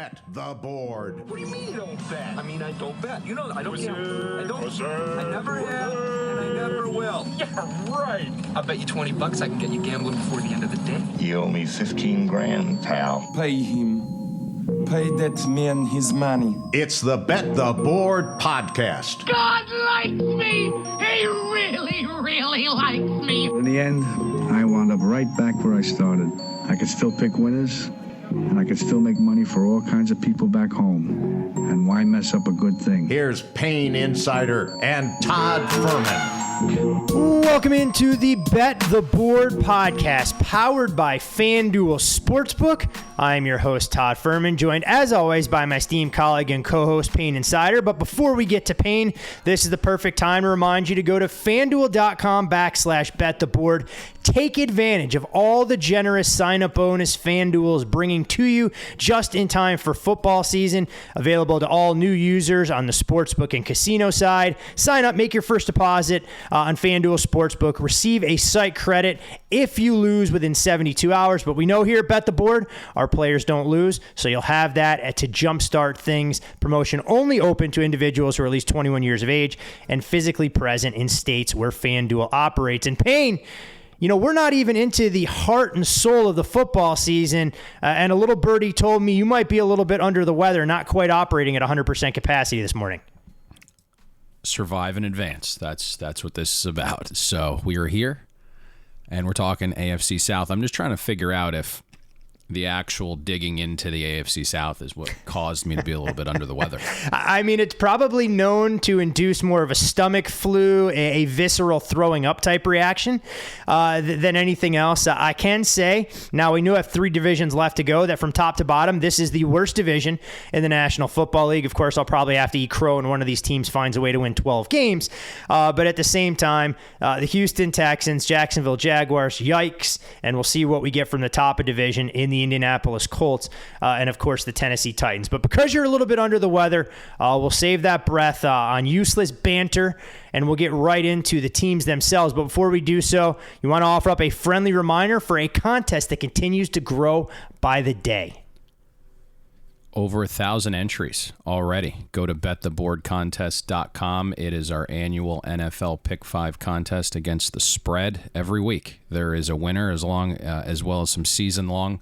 Bet the Board. What do you mean you don't bet? I mean, I don't bet. You know, I don't gamble. I don't. I never have, and I never will. Yeah, right. I'll bet you $20 I can get you gambling before the end of the day. You owe me 15 grand, pal. Pay him. Pay that man his money. It's the Bet the Board podcast. God likes me. He really, really likes me. In the end, I wound up right back where I started. I could still pick winners, and I could still make money for all kinds of people back home. And why mess up a good thing? Here's Payne Insider and Todd Furman. Welcome into the Bet the Board podcast, powered by FanDuel Sportsbook. I am your host, Todd Furman, joined as always by my esteemed colleague and co-host, Payne Insider. But before we get to Payne, this is the perfect time to remind you to go to FanDuel.com/BetTheBoard. Take advantage of all the generous sign-up bonus FanDuel is bringing to you just in time for football season. Available to all new users on the sportsbook and casino side. Sign up, make your first deposit on FanDuel Sportsbook. Receive a site credit if you lose within 72 hours. But we know here at Bet the Board, our players don't lose, so you'll have that to jumpstart things. Promotion only open to individuals who are at least 21 years of age and physically present in states where FanDuel operates. And Payne, you know, we're not even into the heart and soul of the football season, and a little birdie told me you might be a little bit under the weather, not quite operating at 100% capacity this morning. Survive in advance. That's what this is about. So we are here, and we're talking AFC South. I'm just trying to figure out if the actual digging into the AFC South is what caused me to be a little bit under the weather. I mean, it's probably known to induce more of a stomach flu, a visceral throwing up type reaction than anything else. I can say, now we know we have 3 divisions left to go, that from top to bottom, this is the worst division in the National Football League. Of course, I'll probably have to eat crow and one of these teams finds a way to win 12 games. But at the same time, the Houston Texans, Jacksonville Jaguars, yikes. And we'll see what we get from the top of division in the Indianapolis Colts, and of course the Tennessee Titans. But because you're a little bit under the weather, we'll save that breath on useless banter, and we'll get right into the teams themselves. But before we do so, you want to offer up a friendly reminder for a contest that continues to grow by the day. Over 1,000 entries already. Go to bettheboardcontest.com. It is our annual NFL Pick 5 contest against the spread every week. There is a winner as well as some season-long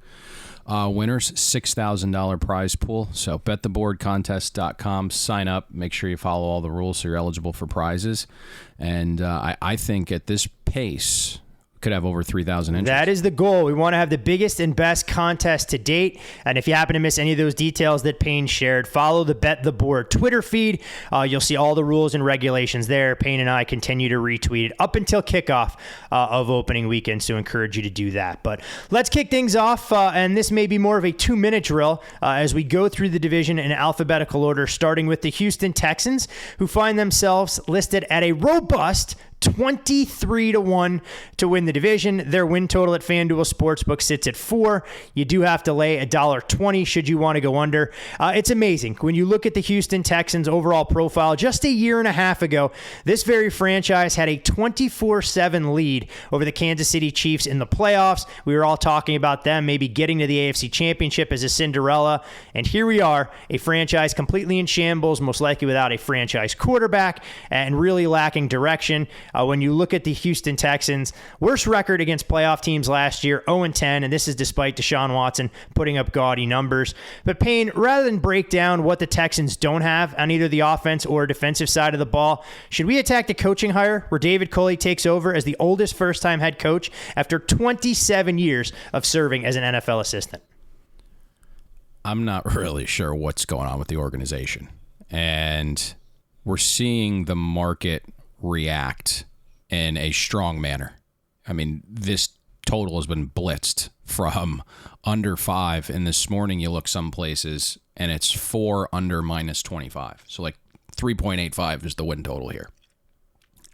winners, $6,000 prize pool. So bettheboardcontest.com. Sign up. Make sure you follow all the rules so you're eligible for prizes. And I think at this pace, could have over 3,000 entries. That is the goal. We want to have the biggest and best contest to date. And if you happen to miss any of those details that Payne shared, follow the Bet the Board Twitter feed. You'll see all the rules and regulations there. Payne and I continue to retweet it up until kickoff of opening weekend, so encourage you to do that. But let's kick things off, and this may be more of a 2-minute drill as we go through the division in alphabetical order, starting with the Houston Texans, who find themselves listed at a robust 23-1 to win the division. Their win total at FanDuel Sportsbook sits at 4. You do have to lay $1.20 should you want to go under. It's amazing. When you look at the Houston Texans' overall profile, just a year and a half ago, this very franchise had a 24-7 lead over the Kansas City Chiefs in the playoffs. We were all talking about them maybe getting to the AFC Championship as a Cinderella, and here we are, a franchise completely in shambles, most likely without a franchise quarterback, and really lacking direction. When you look at the Houston Texans, worst record against playoff teams last year, 0-10, and this is despite Deshaun Watson putting up gaudy numbers. But Payne, rather than break down what the Texans don't have on either the offense or defensive side of the ball, should we attack the coaching hire where David Culley takes over as the oldest first-time head coach after 27 years of serving as an NFL assistant? I'm not really sure what's going on with the organization. And we're seeing the market react in a strong manner. I mean, this total has been blitzed from under 5, and this morning you look some places and it's 4 under -25. So like 3.85 is the win total here.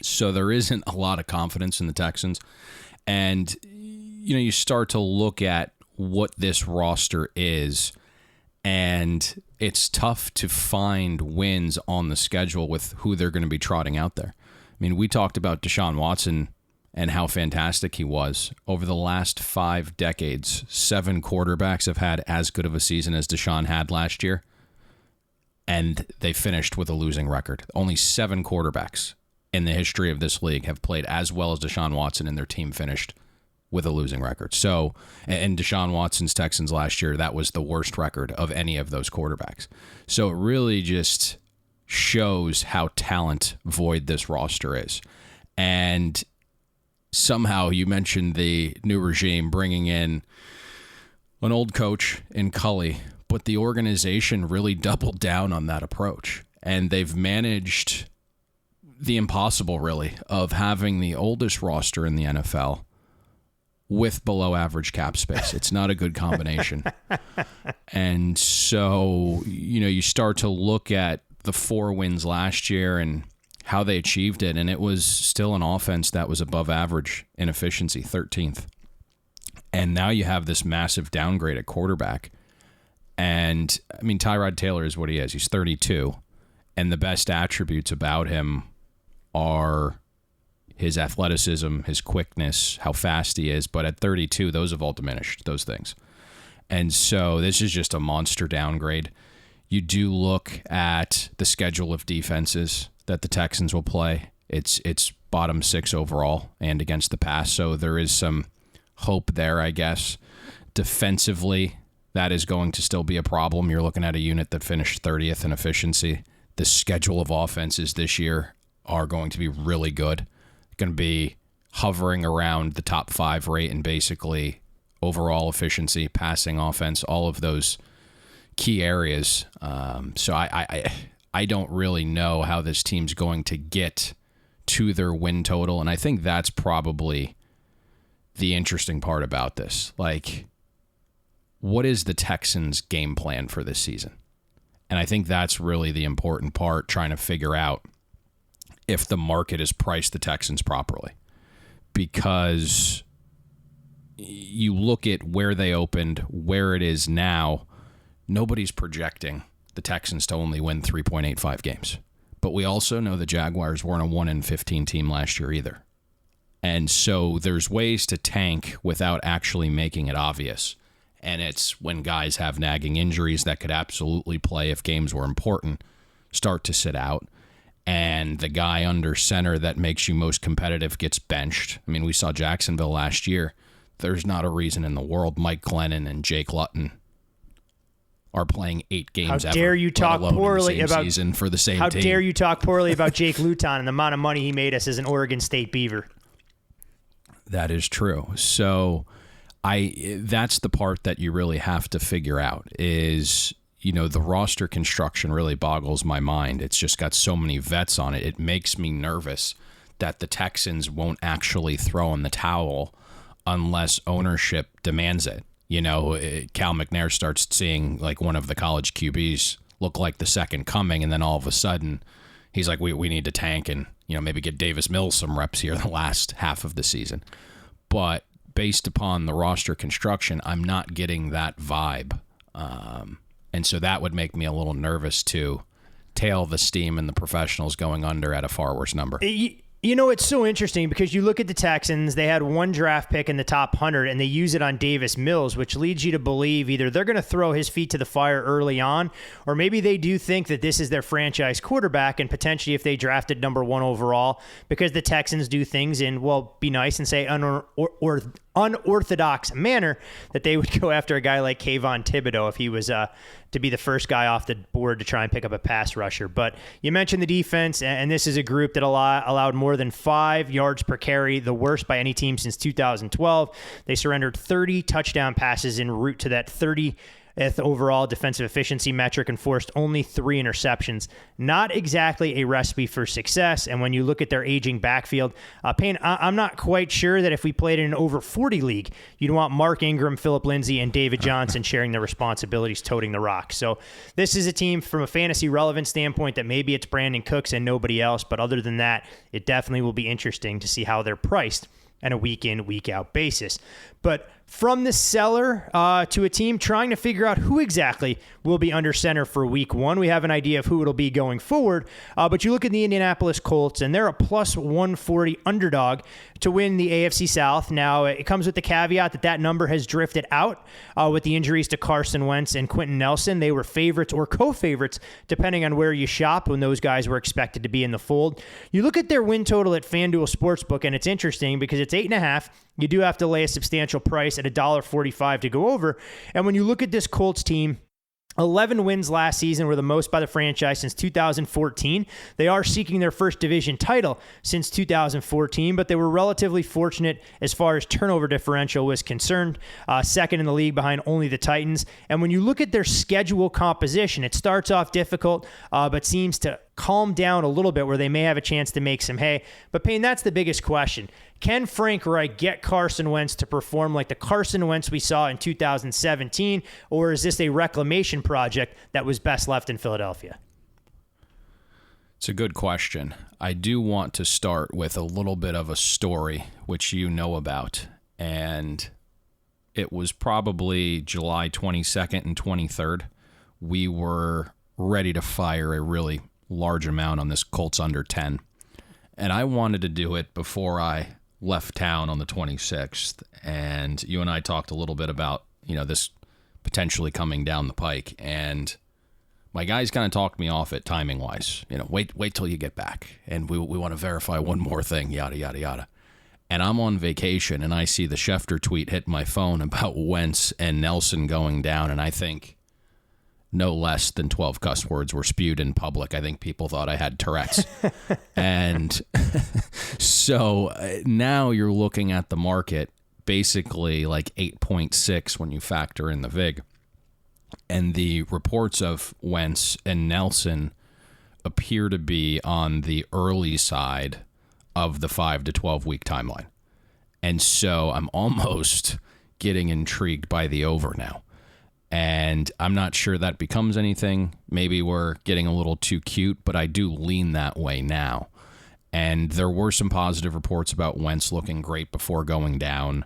So there isn't a lot of confidence in the Texans. And, you know, you start to look at what this roster is, and it's tough to find wins on the schedule with who they're going to be trotting out there. I mean, we talked about Deshaun Watson and how fantastic he was. Over the last 5 decades, 7 quarterbacks have had as good of a season as Deshaun had last year, and they finished with a losing record. Only 7 quarterbacks in the history of this league have played as well as Deshaun Watson, and their team finished with a losing record. So, and Deshaun Watson's Texans last year, that was the worst record of any of those quarterbacks. So it really just shows how talent void this roster is. And somehow you mentioned the new regime bringing in an old coach in Cully, but the organization really doubled down on that approach. And they've managed the impossible, really, of having the oldest roster in the NFL with below average cap space. It's not a good combination. And so, you start to look at the 4 wins last year and how they achieved it, and it was still an offense that was above average in efficiency, 13th. And now you have this massive downgrade at quarterback. And, Tyrod Taylor is what he is. He's 32, and the best attributes about him are his athleticism, his quickness, how fast he is. But at 32, those have all diminished, those things. And so this is just a monster downgrade. You do look at the schedule of defenses that the Texans will play. It's bottom 6 overall and against the pass. So there is some hope there, I guess. Defensively, that is going to still be a problem. You're looking at a unit that finished 30th in efficiency. The schedule of offenses this year are going to be really good. Going to be hovering around the top 5 rate in basically overall efficiency, passing offense, all of those key areas. So I don't really know how this team's going to get to their win total, and I think that's probably the interesting part about this. Like, what is the Texans' game plan for this season? And I think that's really the important part, trying to figure out if the market has priced the Texans properly. Because you look at where they opened, where it is now, nobody's projecting the Texans to only win 3.85 games. But we also know the Jaguars weren't a 1-15 team last year either. And so there's ways to tank without actually making it obvious. And it's when guys have nagging injuries that could absolutely play if games were important, start to sit out. And the guy under center that makes you most competitive gets benched. We saw Jacksonville last year. There's not a reason in the world Mike Glennon and Jake Luton are playing 8 games How dare you talk poorly about season for the same How team. dare you talk poorly about Jake Luton and the amount of money he made us as an Oregon State Beaver? That is true. So that's the part that you really have to figure out is, the roster construction really boggles my mind. It's just got so many vets on it. It makes me nervous that the Texans won't actually throw in the towel unless ownership demands it. Cal McNair starts seeing like one of the college QBs look like the second coming, and then all of a sudden he's like, we need to tank and maybe get Davis Mills some reps here the last half of the season. But based upon the roster construction, I'm not getting that vibe. And so that would make me a little nervous to tail the steam and the professionals going under at a far worse number. It's so interesting because you look at the Texans, they had 1 draft pick in the top 100 and they use it on Davis Mills, which leads you to believe either they're going to throw his feet to the fire early on, or maybe they do think that this is their franchise quarterback, and potentially if they drafted number 1 overall, because the Texans do things in, be nice and say unorthodox manner, that they would go after a guy like Kayvon Thibodeau if he was to be the first guy off the board to try and pick up a pass rusher. But you mentioned the defense, and this is a group that allowed more than 5 yards per carry, the worst by any team since 2012. They surrendered 30 touchdown passes en route to that 30th overall defensive efficiency metric and forced only 3 interceptions. Not exactly a recipe for success. And when you look at their aging backfield, Payne, I'm not quite sure that if we played in an over 40 league, you'd want Mark Ingram, Phillip Lindsay, and David Johnson sharing the responsibilities toting the rock. So this is a team from a fantasy relevance standpoint that maybe it's Brandon Cooks and nobody else. But other than that, it definitely will be interesting to see how they're priced on a week in, week out basis. But from the seller to a team trying to figure out who exactly will be under center for week one. We have an idea of who it'll be going forward, but you look at the Indianapolis Colts, and they're a plus 140 underdog to win the AFC South. Now, it comes with the caveat that that number has drifted out with the injuries to Carson Wentz and Quentin Nelson. They were favorites or co-favorites, depending on where you shop, when those guys were expected to be in the fold. You look at their win total at FanDuel Sportsbook, and it's interesting because it's 8.5. You do have to lay a substantial price at $1.45 to go over. And when you look at this Colts team, 11 wins last season were the most by the franchise since 2014. They are seeking their first division title since 2014, but they were relatively fortunate as far as turnover differential was concerned, second in the league behind only the Titans. And when you look at their schedule composition, it starts off difficult, but seems to calm down a little bit where they may have a chance to make some hay. But Payne, that's the biggest question. Can Frank Reich get Carson Wentz to perform like the Carson Wentz we saw in 2017, or is this a reclamation project that was best left in Philadelphia? It's a good question. I do want to start with a little bit of a story, which you know about, and it was probably July 22nd and 23rd. We were ready to fire a really large amount on this Colts under 10, and I wanted to do it before I left town on the 26th, and you and I talked a little bit about, this potentially coming down the pike, and my guys kind of talked me off it timing-wise. Wait till you get back, and we want to verify one more thing, yada, yada, yada. And I'm on vacation, and I see the Schefter tweet hit my phone about Wentz and Nelson going down, and I think no less than 12 cuss words were spewed in public. I think people thought I had Tourette's. And so now you're looking at the market basically like 8.6 when you factor in the VIG. And the reports of Wentz and Nelson appear to be on the early side of the 5 to 12 week timeline. And so I'm almost getting intrigued by the over now. And I'm not sure that becomes anything. Maybe we're getting a little too cute, but I do lean that way now. And there were some positive reports about Wentz looking great before going down.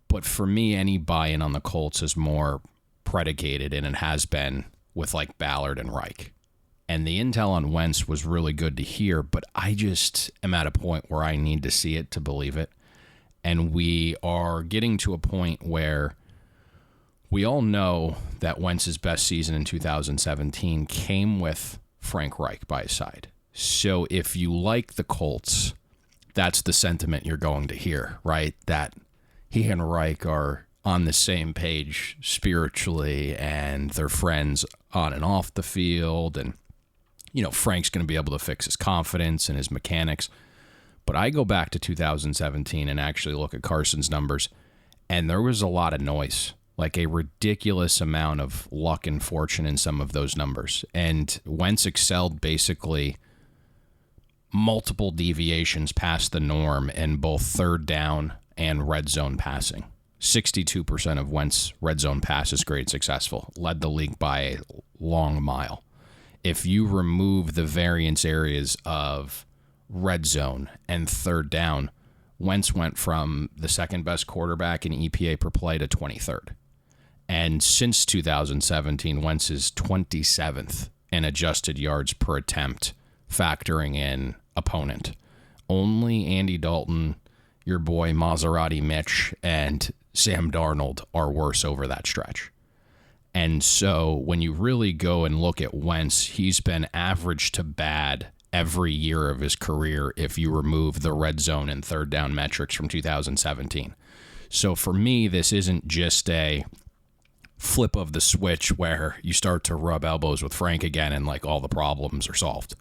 But for me, any buy-in on the Colts is more predicated, and it has been with like Ballard and Reich. And the intel on Wentz was really good to hear, but I just am at a point where I need to see it to believe it. And we are getting to a point where we all know that Wentz's best season in 2017 came with Frank Reich by his side. So if you like the Colts, that's the sentiment you're going to hear, right? That he and Reich are on the same page spiritually, and they're friends on and off the field. And, Frank's going to be able to fix his confidence and his mechanics. But I go back to 2017 and actually look at Carson's numbers, and there was a lot of noise. Like a ridiculous amount of luck and fortune in some of those numbers. And Wentz excelled basically multiple deviations past the norm in both third down and red zone passing. 62% of Wentz red zone passes grade successful, led the league by a long mile. If you remove the variance areas of red zone and third down, Wentz went from the second best quarterback in EPA per play to 23rd. And since 2017, Wentz is 27th in adjusted yards per attempt, factoring in opponent. Only Andy Dalton, your boy Maserati Mitch, and Sam Darnold are worse over that stretch. And so when you really go and look at Wentz, he's been average to bad every year of his career if you remove the red zone and third down metrics from 2017. So for me, this isn't just a flip of the switch where you start to rub elbows with Frank again and like all the problems are solved.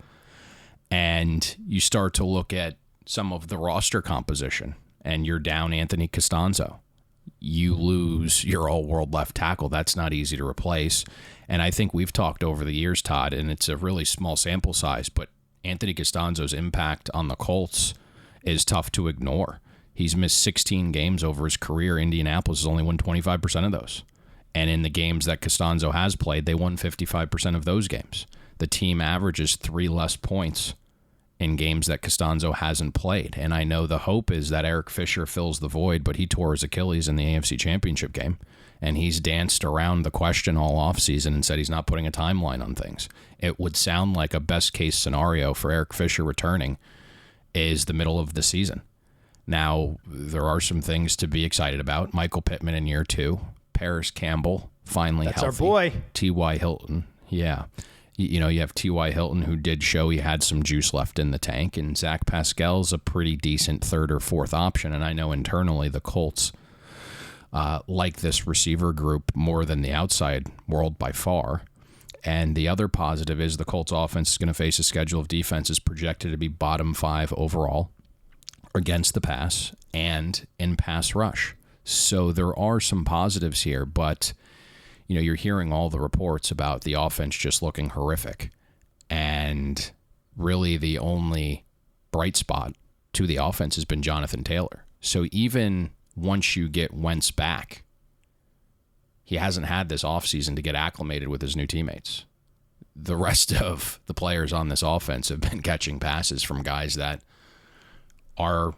And you start to look at some of the roster composition, and you're down Anthony Costanzo. You lose your all-world left tackle. That's not easy to replace. And I think we've talked over the years, Todd, and it's a really small sample size, but Anthony Costanzo's impact on the Colts is tough to ignore. He's missed 16 games over his career. Indianapolis has only won 25% of those. And in the games that Costanzo has played, they won 55% of those games. The team averages 3 less points in games that Costanzo hasn't played. And I know the hope is that Eric Fisher fills the void, but he tore his Achilles in the AFC Championship game. And he's danced around the question all offseason and said he's not putting a timeline on things. It would sound like a best-case scenario for Eric Fisher returning is the middle of the season. Now, there are some things to be excited about. Michael Pittman in year 2. Paris Campbell finally healthy. That's our boy. T.Y. Hilton. Yeah. You have T.Y. Hilton, who did show he had some juice left in the tank, and Zach Pascal's a pretty decent third or fourth option. And I know internally the Colts like this receiver group more than the outside world by far. And the other positive is the Colts offense is going to face a schedule of defenses projected to be bottom 5 overall against the pass and in pass rush. So there are some positives here, but you're hearing all the reports about the offense just looking horrific. And really the only bright spot to the offense has been Jonathan Taylor. So even once you get Wentz back, he hasn't had this offseason to get acclimated with his new teammates. The rest of the players on this offense have been catching passes from guys that are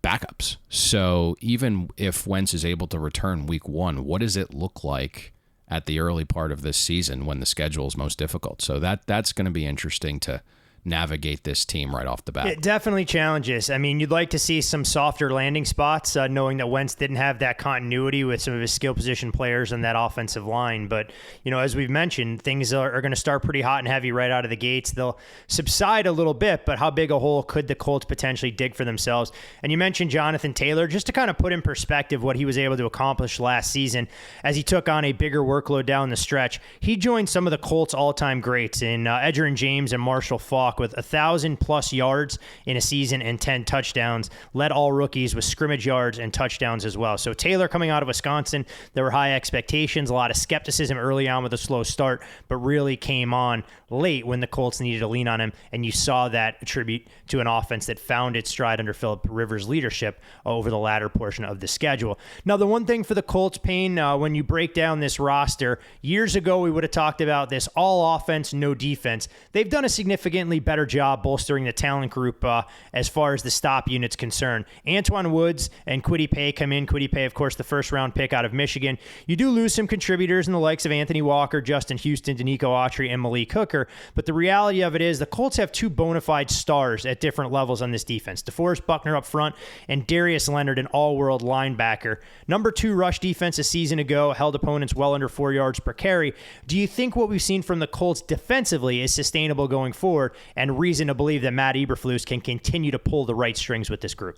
backups. So even if Wentz is able to return week 1, what does it look like at the early part of this season when the schedule is most difficult? So that's going to be interesting to navigate this team right off the bat. It definitely challenges. I mean, you'd like to see some softer landing spots, knowing that Wentz didn't have that continuity with some of his skill position players in that offensive line. But, as we've mentioned, things are going to start pretty hot and heavy right out of the gates. They'll subside a little bit, but how big a hole could the Colts potentially dig for themselves? And you mentioned Jonathan Taylor, just to kind of put in perspective what he was able to accomplish last season as he took on a bigger workload down the stretch. He joined some of the Colts all-time greats in Edgerrin James and Marshall Faulk with 1,000+ yards in a season and 10 touchdowns, led all rookies with scrimmage yards and touchdowns as well. So Taylor coming out of Wisconsin, there were high expectations, a lot of skepticism early on with a slow start, but really came on late when the Colts needed to lean on him, and you saw that attribute to an offense that found its stride under Phillip Rivers' leadership over the latter portion of the schedule. Now, the one thing for the Colts, Payne, when you break down this roster, years ago we would have talked about this all offense, no defense. They've done a significantly better job bolstering the talent group as far as the stop unit's concerned. Antoine Woods and Kwity Paye come in. Kwity Paye, of course, the first-round pick out of Michigan. You do lose some contributors in the likes of Anthony Walker, Justin Houston, Danico Autry, and Malik Hooker, but the reality of it is the Colts have 2 bona fide stars at different levels on this defense. DeForest Buckner up front and Darius Leonard, an all-world linebacker. Number 2 rush defense a season ago, held opponents well under 4 yards per carry. Do you think what we've seen from the Colts defensively is sustainable going forward, and reason to believe that Matt Eberflus can continue to pull the right strings with this group?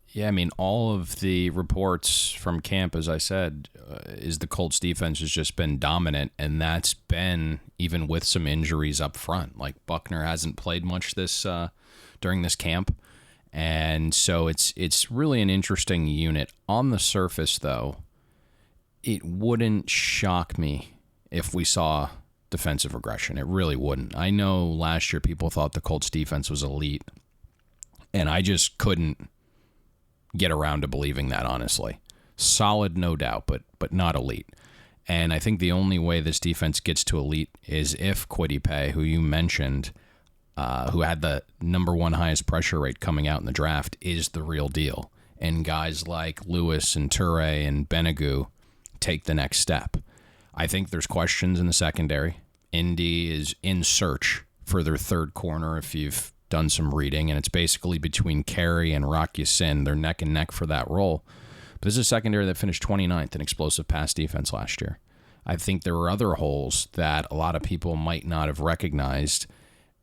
Yeah, I mean, all of the reports from camp, as I said, is the Colts defense has just been dominant, and that's been even with some injuries up front. Like Buckner hasn't played much during this camp, and so it's really an interesting unit. On the surface, though, it wouldn't shock me if we saw defensive regression. It really wouldn't. I know last year people thought the Colts defense was elite, and I just couldn't get around to believing that, honestly. Solid, no doubt, but not elite. And I think the only way this defense gets to elite is if Kwity Paye, who you mentioned, who had the number 1 highest pressure rate coming out in the draft, is the real deal. And guys like Lewis and Toure and Benagou take the next step. I think there's questions in the secondary. Indy is in search for their third corner, if you've done some reading, and it's basically between Carey and Rock Ya-Sin. They're neck and neck for that role. But this is a secondary that finished 29th in explosive pass defense last year. I think there were other holes that a lot of people might not have recognized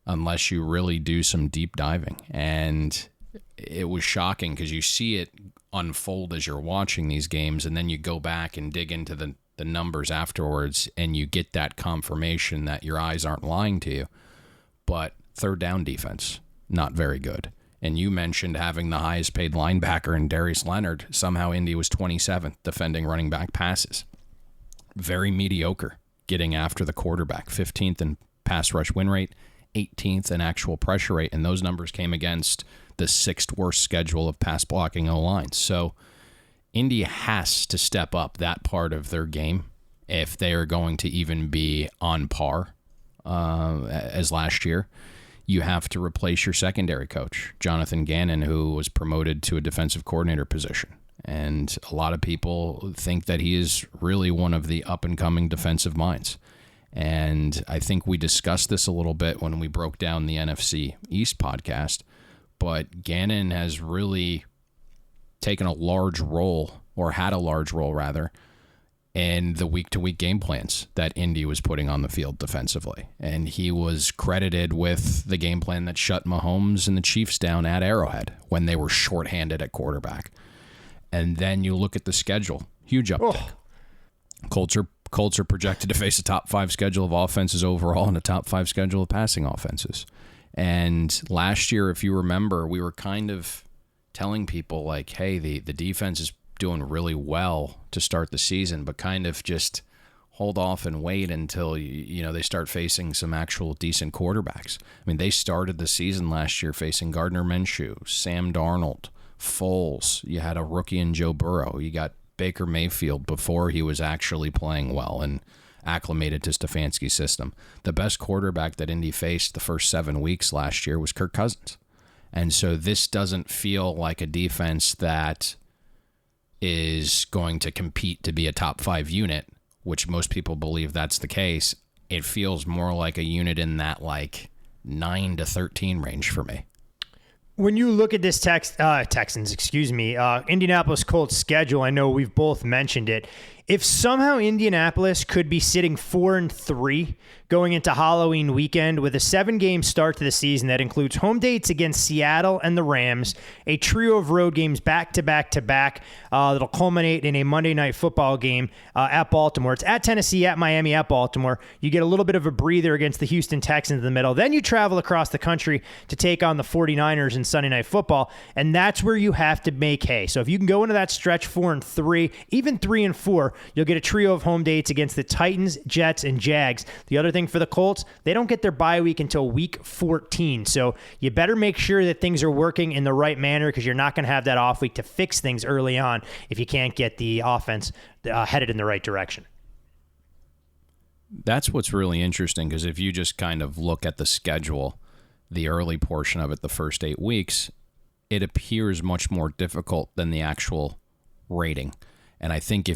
unless you really do some deep diving. And it was shocking because you see it unfold as you're watching these games, and then you go back and dig into the numbers afterwards, and you get that confirmation that your eyes aren't lying to you. But third down defense, not very good. And you mentioned having the highest paid linebacker in Darius Leonard. Somehow Indy was 27th defending running back passes. Very mediocre getting after the quarterback. 15th in pass rush win rate, 18th in actual pressure rate, and those numbers came against the 6th worst schedule of pass blocking O-lines. So Indy has to step up that part of their game if they are going to even be on par as last year. you have to replace your secondary coach, Jonathan Gannon, who was promoted to a defensive coordinator position. And a lot of people think that he is really one of the up-and-coming defensive minds. And I think we discussed this a little bit when we broke down the NFC East podcast. But Gannon has really taken a large role, or had a large role, rather, in the week-to-week game plans that Indy was putting on the field defensively. And he was credited with the game plan that shut Mahomes and the Chiefs down at Arrowhead when they were shorthanded at quarterback. And then you look at the schedule, huge uptick. Colts are projected to face a top 5 schedule of offenses overall and a top 5 schedule of passing offenses. And last year, if you remember, we were kind of telling people like, hey, the defense is doing really well to start the season, but kind of just hold off and wait until they start facing some actual decent quarterbacks. I mean, they started the season last year facing Gardner Minshew, Sam Darnold, Foles. You had a rookie in Joe Burrow. You got Baker Mayfield before he was actually playing well and acclimated to Stefanski's system. The best quarterback that Indy faced the first 7 weeks last year was Kirk Cousins. And so this doesn't feel like a defense that is going to compete to be a top 5 unit, which most people believe that's the case. It feels more like a unit in that like 9 to 13 range for me. When you look at this Texans, Indianapolis Colts schedule, I know we've both mentioned it. If somehow Indianapolis could be sitting 4-3 going into Halloween weekend with a 7-game start to the season that includes home dates against Seattle and the Rams, a trio of road games back-to-back that'll culminate in a Monday Night Football game at Baltimore. It's at Tennessee, at Miami, at Baltimore. You get a little bit of a breather against the Houston Texans in the middle. Then you travel across the country to take on the 49ers in Sunday Night Football, and that's where you have to make hay. So if you can go into that stretch 4-3, even 3-4, you'll get a trio of home dates against the Titans, Jets, and Jags. The other thing for the Colts, they don't get their bye week until week 14. So you better make sure that things are working in the right manner because you're not going to have that off week to fix things early on if you can't get the offense headed in the right direction. That's what's really interesting, because if you just kind of look at the schedule, the early portion of it, the first 8 weeks, it appears much more difficult than the actual rating. And I think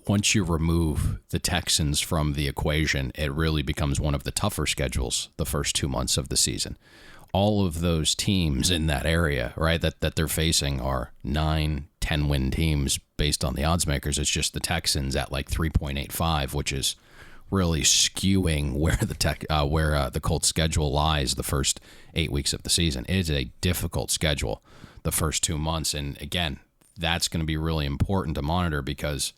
once you remove the Texans from the equation, it really becomes one of the tougher schedules the first 2 months of the season. All of those teams in that area, right, that they're facing are 9, 10-win teams based on the odds makers. It's just the Texans at like 3.85, which is really skewing where the Colts schedule lies the first 8 weeks of the season. It is a difficult schedule the first 2 months. And again, that's going to be really important to monitor because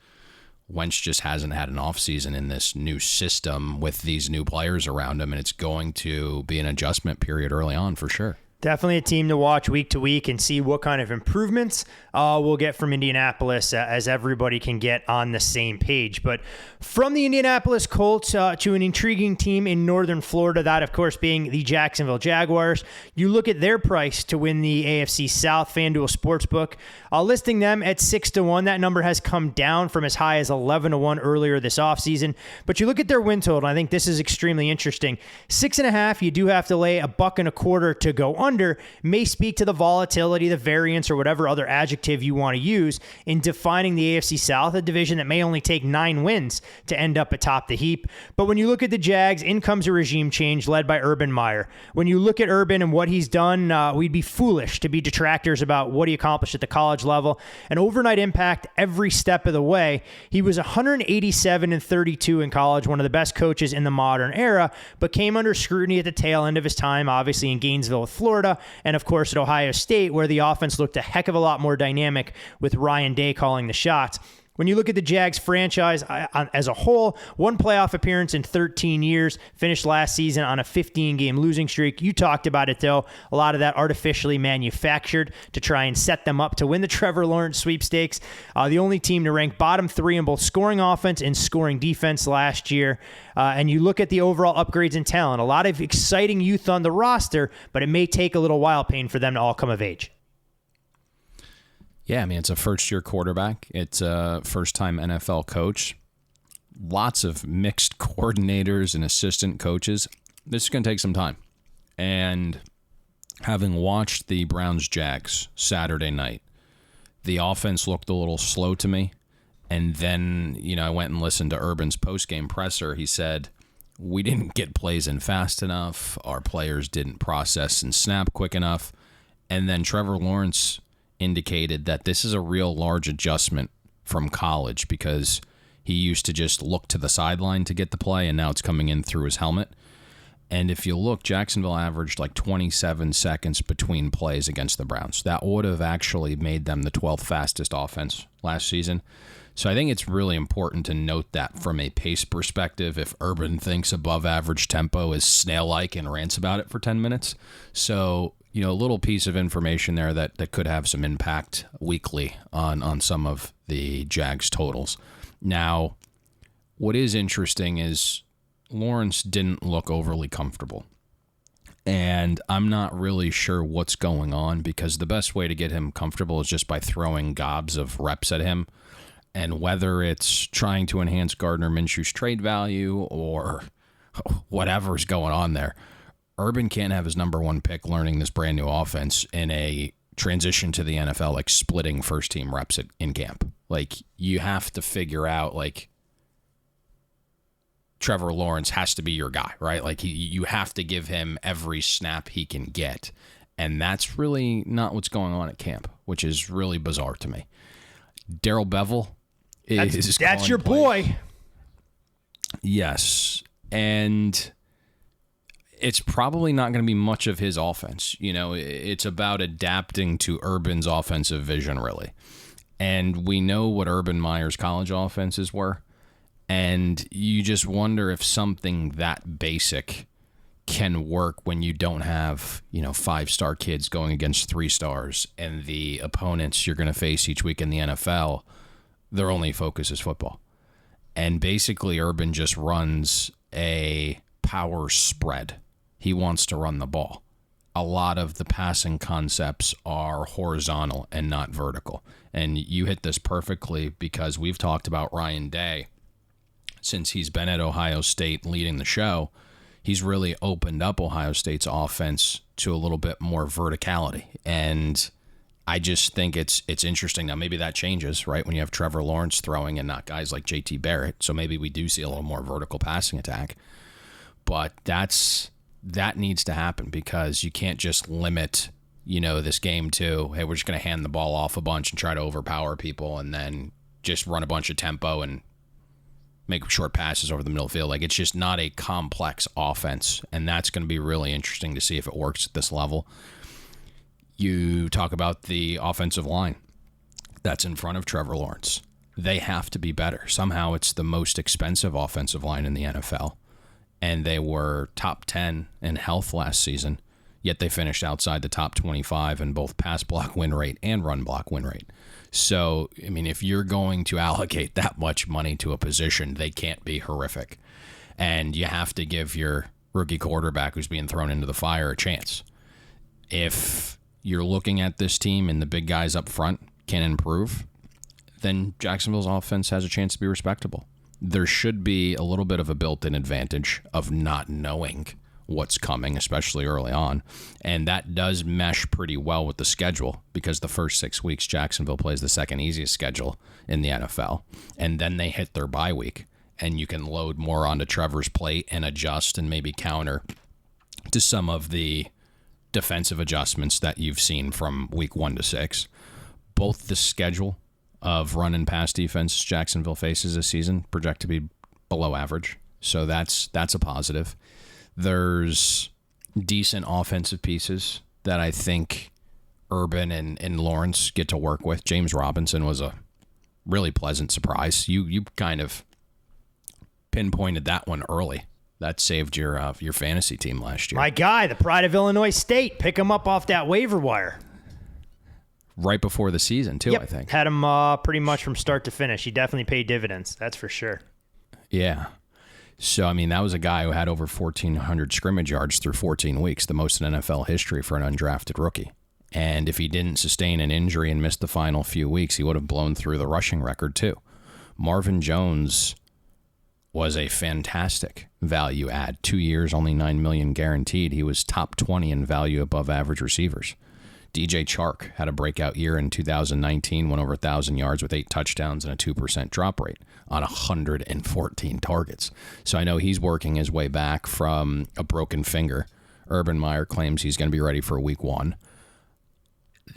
Wentz just hasn't had an offseason in this new system with these new players around him, and it's going to be an adjustment period early on for sure. Definitely a team to watch week to week and see what kind of improvements we'll get from Indianapolis as everybody can get on the same page. But from the Indianapolis Colts to an intriguing team in northern Florida, that of course being the Jacksonville Jaguars, you look at their price to win the AFC South. FanDuel Sportsbook listing them at 6-1. That number has come down from as high as 11-1 earlier this offseason. But you look at their win total, and I think this is extremely interesting. 6.5, you do have to lay $1.25 to go under. May speak to the volatility, the variance, or whatever other adjective you want to use in defining the AFC South, a division that may only take 9 wins to end up atop the heap. But when you look at the Jags, in comes a regime change led by Urban Meyer. When you look at Urban and what he's done, we'd be foolish to be detractors about what he accomplished at the college level. An overnight impact every step of the way. He was 187-32 in college, one of the best coaches in the modern era, but came under scrutiny at the tail end of his time, obviously in Gainesville with Florida, and of course at Ohio State, where the offense looked a heck of a lot more dynamic with Ryan Day calling the shots. When you look at the Jags franchise as a whole, 1 playoff appearance in 13 years, finished last season on a 15-game losing streak. You talked about it, though. A lot of that artificially manufactured to try and set them up to win the Trevor Lawrence sweepstakes. The only team to rank bottom 3 in both scoring offense and scoring defense last year. And you look at the overall upgrades in talent. A lot of exciting youth on the roster, but it may take a little while, Payne, for them to all come of age. Yeah, I mean, it's a first-year quarterback. It's a first-time NFL coach. Lots of mixed coordinators and assistant coaches. This is going to take some time. And having watched the Browns-Jags Saturday night, the offense looked a little slow to me. And then, I went and listened to Urban's post-game presser. He said, we didn't get plays in fast enough. Our players didn't process and snap quick enough. And then Trevor Lawrence indicated that this is a real large adjustment from college because he used to just look to the sideline to get the play, and now it's coming in through his helmet. And if you look, Jacksonville averaged like 27 seconds between plays against the Browns. That would have actually made them the 12th fastest offense last season. So I think it's really important to note that from a pace perspective, if Urban thinks above average tempo is snail-like and rants about it for 10 minutes. So, a little piece of information there that could have some impact weekly on some of the Jags totals. Now, what is interesting is Lawrence didn't look overly comfortable. And I'm not really sure what's going on because the best way to get him comfortable is just by throwing gobs of reps at him. And whether it's trying to enhance Gardner Minshew's trade value or whatever's going on there, Urban can't have his number one pick learning this brand new offense in a transition to the NFL, like splitting first team reps in camp. Like, you have to figure out, like, Trevor Lawrence has to be your guy, right? Like, you have to give him every snap he can get. And that's really not what's going on at camp, which is really bizarre to me. Darrell Bevell that's your boy. Yes. And it's probably not going to be much of his offense. It's about adapting to Urban's offensive vision, really. And we know what Urban Meyer's college offenses were. And you just wonder if something that basic can work when you don't have, 5-star kids going against 3 stars and the opponents you're going to face each week in the NFL, their only focus is football. And basically Urban just runs a power spread. He wants to run the ball. A lot of the passing concepts are horizontal and not vertical. And you hit this perfectly because we've talked about Ryan Day since he's been at Ohio State leading the show. He's really opened up Ohio State's offense to a little bit more verticality. And I just think it's interesting. Now, maybe that changes, right, when you have Trevor Lawrence throwing and not guys like J.T. Barrett. So maybe we do see a little more vertical passing attack. But that needs to happen because you can't just limit, this game to, hey, we're just going to hand the ball off a bunch and try to overpower people and then just run a bunch of tempo and make short passes over the middle of the field. Like, it's just not a complex offense, and that's going to be really interesting to see if it works at this level. You talk about the offensive line that's in front of Trevor Lawrence. They have to be better. Somehow it's the most expensive offensive line in the NFL, and they were top 10 in health last season, yet they finished outside the top 25 in both pass block win rate and run block win rate. So, if you're going to allocate that much money to a position, they can't be horrific. And you have to give your rookie quarterback who's being thrown into the fire a chance. If you're looking at this team and the big guys up front can improve, then Jacksonville's offense has a chance to be respectable. There should be a little bit of a built-in advantage of not knowing what's coming, especially early on. And that does mesh pretty well with the schedule because the first 6 weeks, Jacksonville plays the second easiest schedule in the NFL. And then they hit their bye week, and you can load more onto Trevor's plate and adjust and maybe counter to some of the defensive adjustments that you've seen from week 1 to 6. Both the schedule of run and pass defense Jacksonville faces this season project to be below average. So that's a positive. There's decent offensive pieces that I think Urban and Lawrence get to work with. James Robinson was a really pleasant surprise. You kind of pinpointed that one early. That saved your fantasy team last year. My guy, the pride of Illinois State. Pick him up off that waiver wire. Right before the season, too, Yep. I think. Had him pretty much from start to finish. He definitely paid dividends, that's for sure. Yeah. So, that was a guy who had over 1,400 scrimmage yards through 14 weeks, the most in NFL history for an undrafted rookie. And if he didn't sustain an injury and miss the final few weeks, he would have blown through the rushing record, too. Marvin Jones was a fantastic value add. 2 years, only $9 million guaranteed. He was top 20 in value above average receivers. DJ Chark had a breakout year in 2019, went over 1,000 yards with 8 touchdowns and a 2% drop rate on 114 targets. So I know he's working his way back from a broken finger. Urban Meyer claims he's going to be ready for week 1.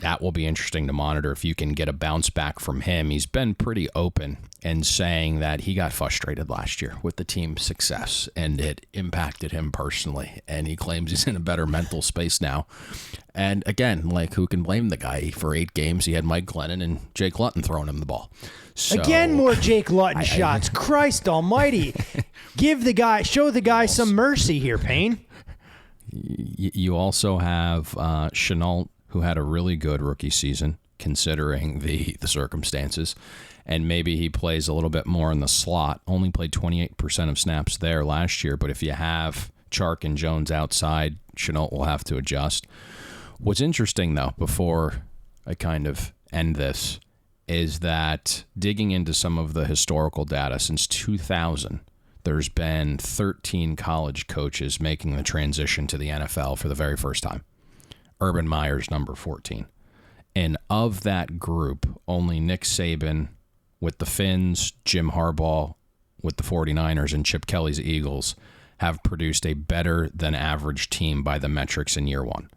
That will be interesting to monitor if you can get a bounce back from him. He's been pretty open in saying that he got frustrated last year with the team's success and it impacted him personally. And he claims he's in a better mental space now. And again, like, who can blame the guy? For 8 games, he had Mike Glennon and Jake Luton throwing him the ball. So, again, more Jake Luton shots. Christ almighty. Show the guy some mercy here, Payne. You also have Chenault, who had a really good rookie season, considering the circumstances. And maybe he plays a little bit more in the slot. Only played 28% of snaps there last year. But if you have Chark and Jones outside, Chenault will have to adjust. What's interesting, though, before I kind of end this, is that digging into some of the historical data, since 2000, there's been 13 college coaches making the transition to the NFL for the very first time. Urban Meyer's number 14. And of that group, only Nick Saban with the Finns, Jim Harbaugh with the 49ers, and Chip Kelly's Eagles have produced a better than average team by the metrics in year 1.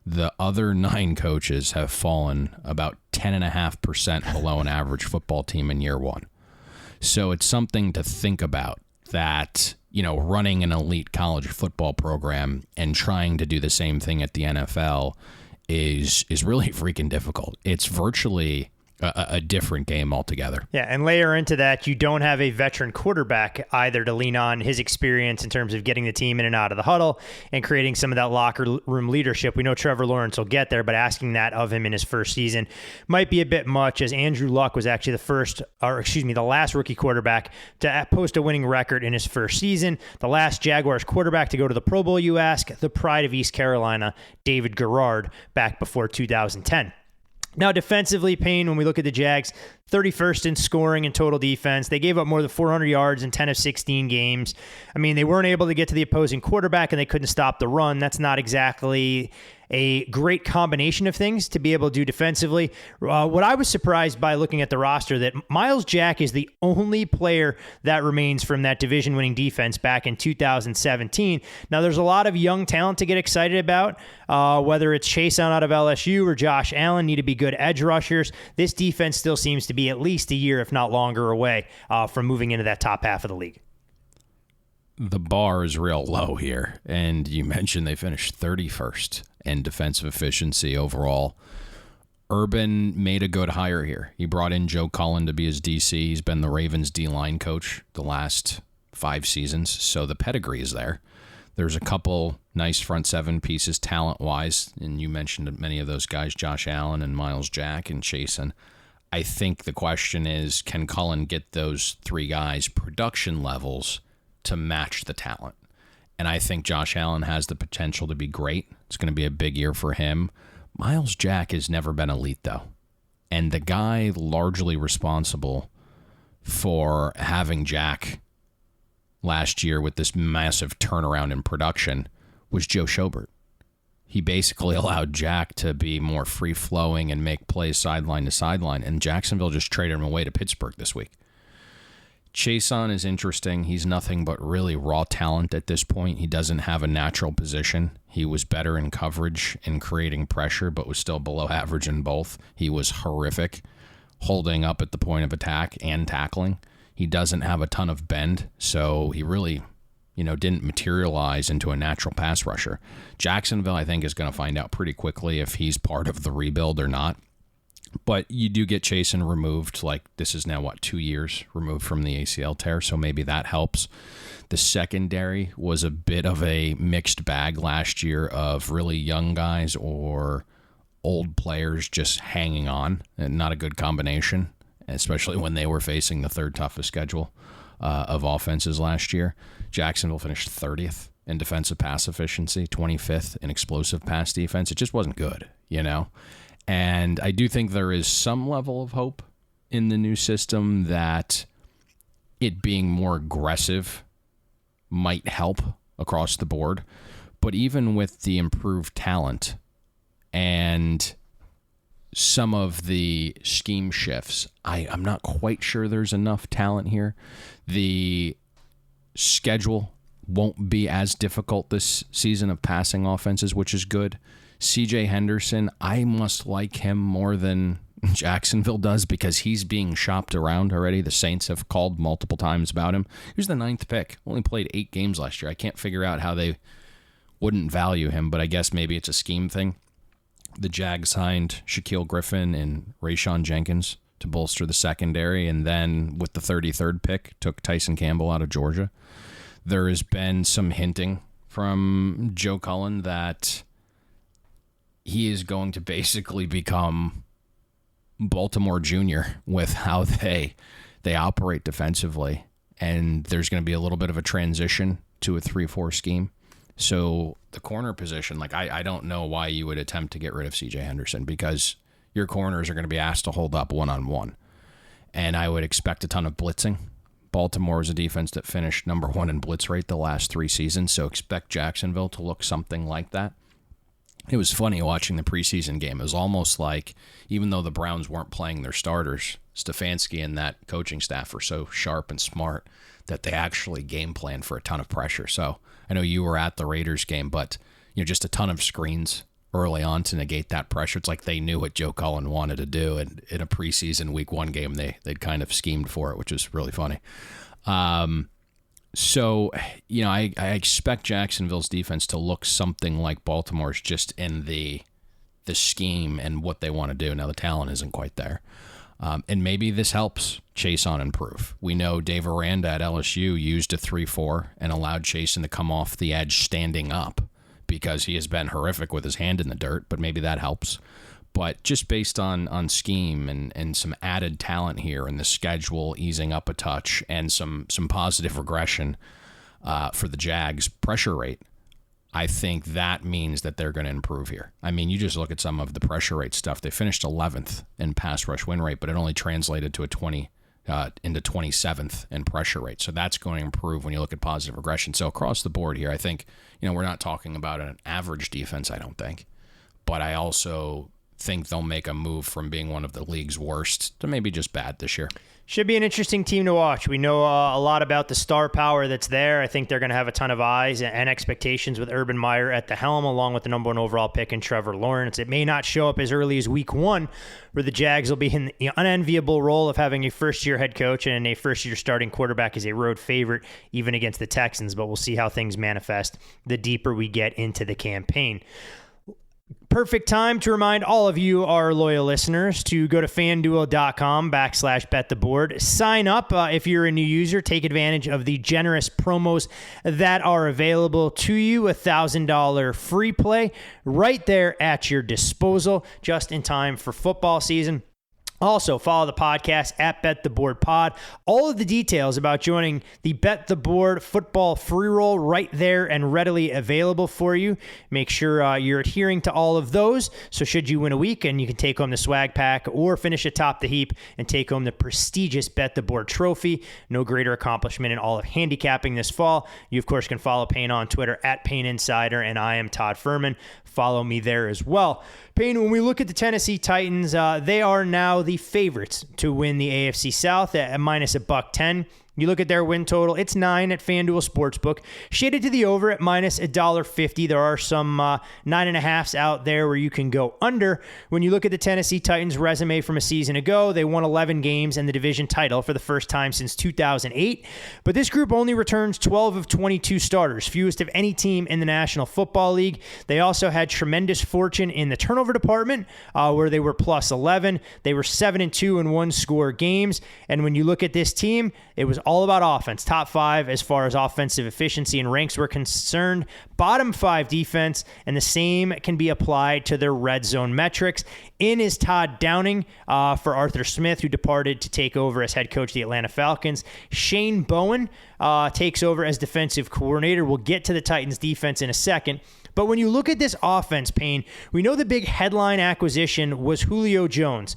The other 9 coaches have fallen about 10.5% below an average football team in year 1. So it's something to think about that, running an elite college football program and trying to do the same thing at the NFL is really freaking difficult. It's virtually a different game altogether. Yeah, and layer into that, you don't have a veteran quarterback either to lean on his experience in terms of getting the team in and out of the huddle and creating some of that locker room leadership. We know Trevor Lawrence will get there, but asking that of him in his first season might be a bit much, as Andrew Luck was actually the last rookie quarterback to post a winning record in his first season. The last Jaguars quarterback to go to the Pro Bowl, you ask? The pride of East Carolina, David Garrard, back before 2010. Now, defensively, Payne, when we look at the Jags, 31st in scoring and total defense. They gave up more than 400 yards in 10 of 16 games. I mean, they weren't able to get to the opposing quarterback, and they couldn't stop the run. That's not exactly a great combination of things to be able to do defensively. What I was surprised by looking at the roster, that Myles Jack is the only player that remains from that division-winning defense back in 2017. Now, there's a lot of young talent to get excited about, whether it's Chase out of LSU or Josh Allen, need to be good edge rushers. This defense still seems to be at least a year, if not longer, away from moving into that top half of the league. The bar is real low here, and you mentioned they finished 31st in defensive efficiency overall. Urban made a good hire here. He brought in Joe Cullen to be his DC. He's been the Ravens D-line coach the last 5 seasons, so the pedigree is there. There's a couple nice front 7 pieces talent-wise, and you mentioned many of those guys, Josh Allen and Myles Jack and Chasen. I think the question is, can Cullen get those 3 guys' production levels to match the talent? And I think Josh Allen has the potential to be great. It's going to be a big year for him. Myles Jack has never been elite, though. And the guy largely responsible for having Jack last year with this massive turnaround in production was Joe Schobert. He basically allowed Jack to be more free-flowing and make plays sideline to sideline, and Jacksonville just traded him away to Pittsburgh this week. Chason is interesting. He's nothing but really raw talent at this point. He doesn't have a natural position. He was better in coverage and creating pressure, but was still below average in both. He was horrific holding up at the point of attack and tackling. He doesn't have a ton of bend, so he really, didn't materialize into a natural pass rusher. Jacksonville, I think, is going to find out pretty quickly if he's part of the rebuild or not. But you do get Chasen removed. Like, this is now, 2 years removed from the ACL tear, so maybe that helps. The secondary was a bit of a mixed bag last year of really young guys or old players just hanging on, and not a good combination, especially when they were facing the 3rd toughest schedule of offenses last year. Jacksonville finished 30th in defensive pass efficiency, 25th in explosive pass defense. It just wasn't good, And I do think there is some level of hope in the new system that it being more aggressive might help across the board. But even with the improved talent and some of the scheme shifts, I'm not quite sure there's enough talent here. The schedule won't be as difficult this season of passing offenses, which is good. CJ Henderson, I must like him more than Jacksonville does because he's being shopped around already. The Saints have called multiple times about him. He was the 9th pick. Only played 8 games last year. I can't figure out how they wouldn't value him, but I guess maybe it's a scheme thing. The Jags signed Shaquille Griffin and Rayshon Jenkins to bolster the secondary, and then with the 33rd pick, took Tyson Campbell out of Georgia. There has been some hinting from Joe Cullen that he is going to basically become Baltimore Jr. with how they operate defensively, and there's going to be a little bit of a transition to a 3-4 scheme. So the corner position, like I don't know why you would attempt to get rid of CJ Henderson because your corners are going to be asked to hold up one-on-one. And I would expect a ton of blitzing. Baltimore is a defense that finished number 1 in blitz rate the last 3 seasons, so expect Jacksonville to look something like that. It was funny watching the preseason game. It was almost like, even though the Browns weren't playing their starters, Stefanski and that coaching staff were so sharp and smart that they actually game planned for a ton of pressure. So I know you were at the Raiders game, but just a ton of screens early on to negate that pressure. It's like they knew what Joe Cullen wanted to do, and in a preseason week 1 game, they'd kind of schemed for it, which is really funny. So, I expect Jacksonville's defense to look something like Baltimore's, just in the scheme and what they want to do. Now, the talent isn't quite there. And maybe this helps Chase on improve. We know Dave Aranda at LSU used a 3-4 and allowed Chasen to come off the edge standing up because he has been horrific with his hand in the dirt, but maybe that helps. But just based on scheme and some added talent here and the schedule easing up a touch and some positive regression for the Jags pressure rate, I think that means that they're going to improve here. I mean, you just look at some of the pressure rate stuff. They finished 11th in pass rush win rate, but it only translated to into 27th in pressure rate. So that's going to improve when you look at positive regression. So across the board here, I think, we're not talking about an average defense, I don't think. But I also think they'll make a move from being one of the league's worst to maybe just bad this year. Should be an interesting team to watch. We know a lot about the star power that's there. I think they're going to have a ton of eyes and expectations with Urban Meyer at the helm, along with the number 1 overall pick in Trevor Lawrence. It may not show up as early as week 1, where the Jags will be in the unenviable role of having a first-year head coach and a first-year starting quarterback as a road favorite, even against the Texans. But we'll see how things manifest the deeper we get into the campaign. Perfect time to remind all of you, our loyal listeners, to go to fanduel.com/bettheboard. Sign up if you're a new user. Take advantage of the generous promos that are available to you. $1,000 free play right there at your disposal, just in time for football season. Also, follow the podcast at Bet the Board Pod. All of the details about joining the Bet the Board football free roll right there and readily available for you. Make sure you're adhering to all of those. So should you win a week, and you can take home the swag pack or finish atop the heap and take home the prestigious Bet the Board trophy. No greater accomplishment in all of handicapping this fall. You, of course, can follow Payne on Twitter at Payne Insider, and I am Todd Furman. Follow me there as well. Payne, when we look at the Tennessee Titans, they are now the favorites to win the AFC South at minus $110. You look at their win total, it's 9 at FanDuel Sportsbook. Shaded to the over at minus $1.50. There are some 9.5s out there where you can go under. When you look at the Tennessee Titans resume from a season ago, they won 11 games and the division title for the first time since 2008. But this group only returns 12 of 22 starters, fewest of any team in the National Football League. They also had tremendous fortune in the turnover department, where they were plus 11. They were 7-2 in one-score games. And when you look at this team, it was all about offense. Top 5 as far as offensive efficiency and ranks were concerned. Bottom 5 defense, and the same can be applied to their red zone metrics. In is Todd Downing for Arthur Smith, who departed to take over as head coach of the Atlanta Falcons. Shane Bowen takes over as defensive coordinator. We'll get to the Titans defense in a second. But when you look at this offense, Payne, we know the big headline acquisition was Julio Jones.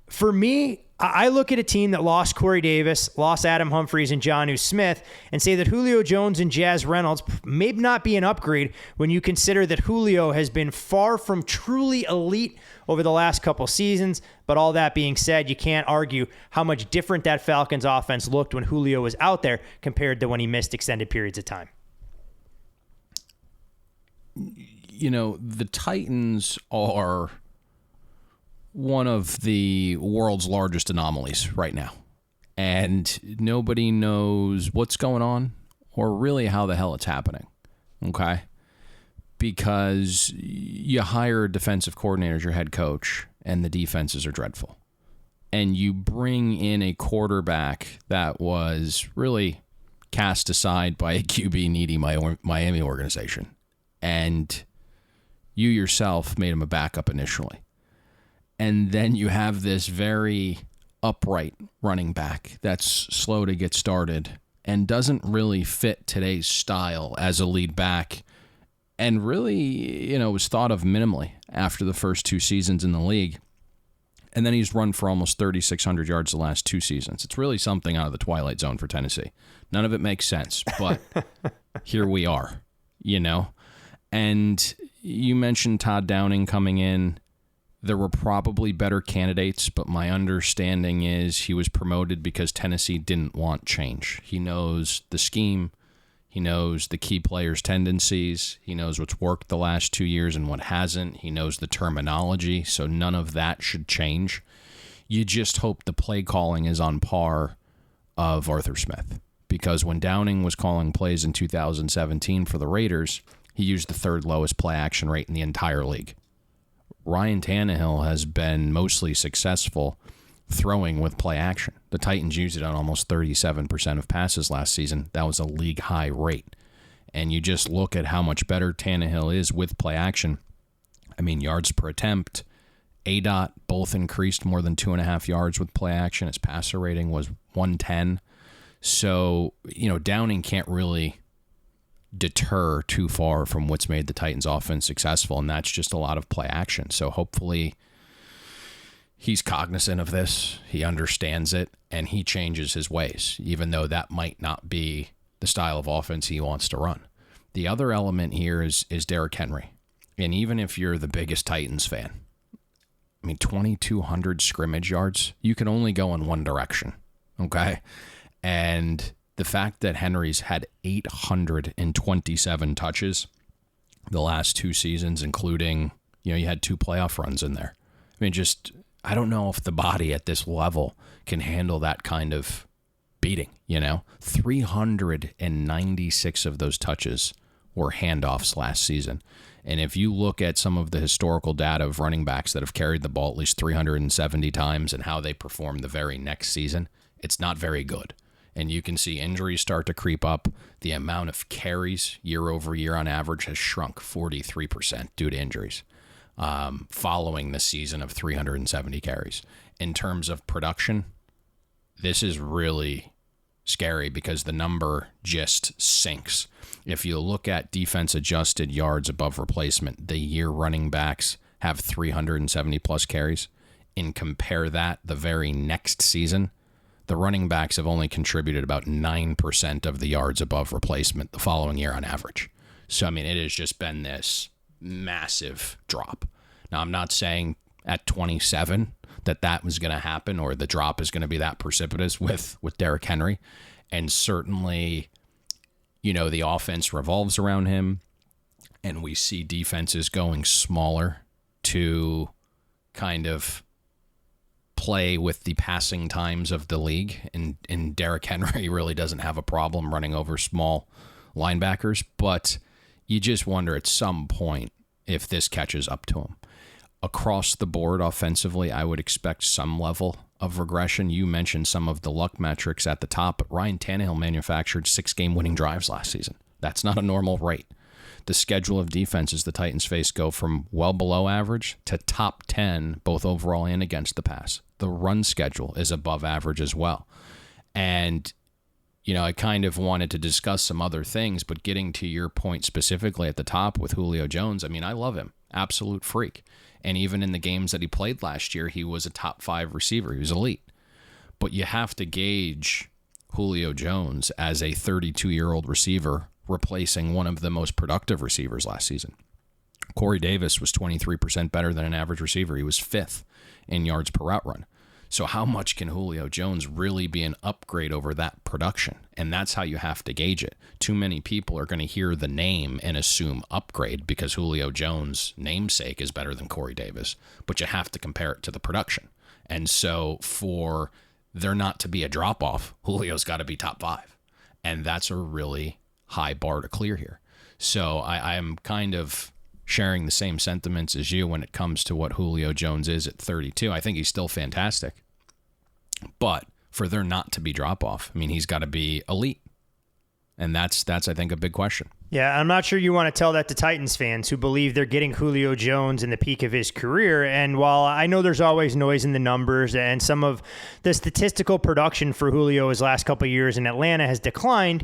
For me, I look at a team that lost Corey Davis, lost Adam Humphries and Jonnu Smith, and say that Julio Jones and Jazz Reynolds may not be an upgrade when you consider that Julio has been far from truly elite over the last couple seasons. But all that being said, you can't argue how much different that Falcons offense looked when Julio was out there compared to when he missed extended periods of time. You know, the Titans are one of the world's largest anomalies right now. And nobody knows what's going on or really how the hell it's happening. Okay? Because you hire a defensive coordinator as your head coach, and the defenses are dreadful. And you bring in a quarterback that was really cast aside by a QB-needy Miami organization. And you yourself made him a backup initially. And then you have this very upright running back that's slow to get started and doesn't really fit today's style as a lead back. And really, you know, was thought of minimally after the first 2 seasons in the league. And then he's run for almost 3,600 yards the last 2 seasons. It's really something out of the twilight zone for Tennessee. None of it makes sense, but here we are, you know. And you mentioned Todd Downing coming in. There were probably better candidates, but my understanding is he was promoted because Tennessee didn't want change. He knows the scheme. He knows the key players' tendencies. He knows what's worked the last 2 years and what hasn't. He knows the terminology, so none of that should change. You just hope the play calling is on par of Arthur Smith, because when Downing was calling plays in 2017 for the Raiders, he used the 3rd lowest play action rate in the entire league. Ryan Tannehill has been mostly successful throwing with play action. The Titans used it on almost 37% of passes last season. That was a league high rate. And you just look at how much better Tannehill is with play action. I mean, yards per attempt, ADOT both increased more than 2.5 yards with play action. His passer rating was 110. So, you know, Downing can't really deter too far from what's made the Titans offense successful, and that's just a lot of play action. So hopefully he's cognizant of this, he understands it, and he changes his ways, even though that might not be the style of offense he wants to run. The other element here is Derrick Henry. And even if you're the biggest Titans fan, I mean, 2,200 scrimmage yards, you can only go in one direction, okay? And the fact that Henry's had 827 touches the last 2 seasons, including, you know, you had 2 playoff runs in there. I mean, just, I don't know if the body at this level can handle that kind of beating, you know? 396 of those touches were handoffs last season. And if you look at some of the historical data of running backs that have carried the ball at least 370 times and how they perform the very next season, it's not very good. And you can see injuries start to creep up. The amount of carries year over year on average has shrunk 43% due to injuries following the season of 370 carries. In terms of production, this is really scary because the number just sinks. If you look at defense-adjusted yards above replacement, the year running backs have 370 plus carries. And compare that the very next season, the running backs have only contributed about 9% of the yards above replacement the following year on average. So, I mean, it has just been this massive drop. Now, I'm not saying at 27 that was going to happen or the drop is going to be that precipitous with Derrick Henry. And certainly, you know, the offense revolves around him, and we see defenses going smaller to kind of play with the passing times of the league, and Derrick Henry really doesn't have a problem running over small linebackers, but you just wonder at some point if this catches up to him. Across the board offensively, I would expect some level of regression. You mentioned some of the luck metrics at the top, but Ryan Tannehill manufactured 6-game winning drives last season. That's not a normal rate. The schedule of defenses the Titans face go from well below average to top 10, both overall and against the pass. The run schedule is above average as well. And, you know, I kind of wanted to discuss some other things, but getting to your point specifically at the top with Julio Jones, I mean, I love him. Absolute freak. And even in the games that he played last year, he was a top 5 receiver. He was elite. but you have to gauge Julio Jones as a 32-year-old receiver replacing one of the most productive receivers last season. Corey Davis was 23% better than an average receiver. He was 5th in yards per route run. So how much can Julio Jones really be an upgrade over that production? And that's how you have to gauge it. Too many people are going to hear the name and assume upgrade because Julio Jones' namesake is better than Corey Davis, but you have to compare it to the production. And so for there not to be a drop-off, Julio's got to be top 5. And that's a really high bar to clear here. So I am kind of sharing the same sentiments as you when it comes to what Julio Jones is at 32. I think he's still fantastic. But for there not to be drop-off, I mean, he's got to be elite. And that's I think, a big question. Yeah, I'm not sure you want to tell that to Titans fans who believe they're getting Julio Jones in the peak of his career. And while I know there's always noise in the numbers and some of the statistical production for Julio his last couple of years in Atlanta has declined,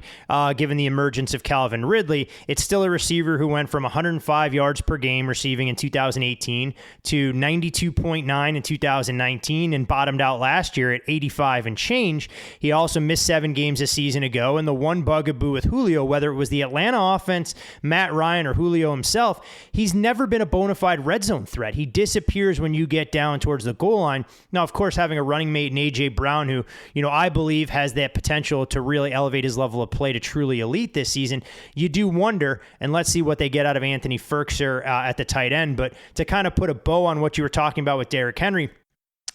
given the emergence of Calvin Ridley, it's still a receiver who went from 105 yards per game receiving in 2018 to 92.9 in 2019 and bottomed out last year at 85 and change. He also missed 7 games a season ago. And the one bugaboo with Julio, whether it was the Atlanta offense, Matt Ryan, or Julio himself, he's never been a bona fide red zone threat. He disappears when you get down towards the goal line. Now, of course, having a running mate in A.J. Brown, who, I believe has that potential to really elevate his level of play to truly elite this season, you do wonder, and let's see what they get out of Anthony Firkser at the tight end. But to kind of put a bow on what you were talking about with Derrick Henry,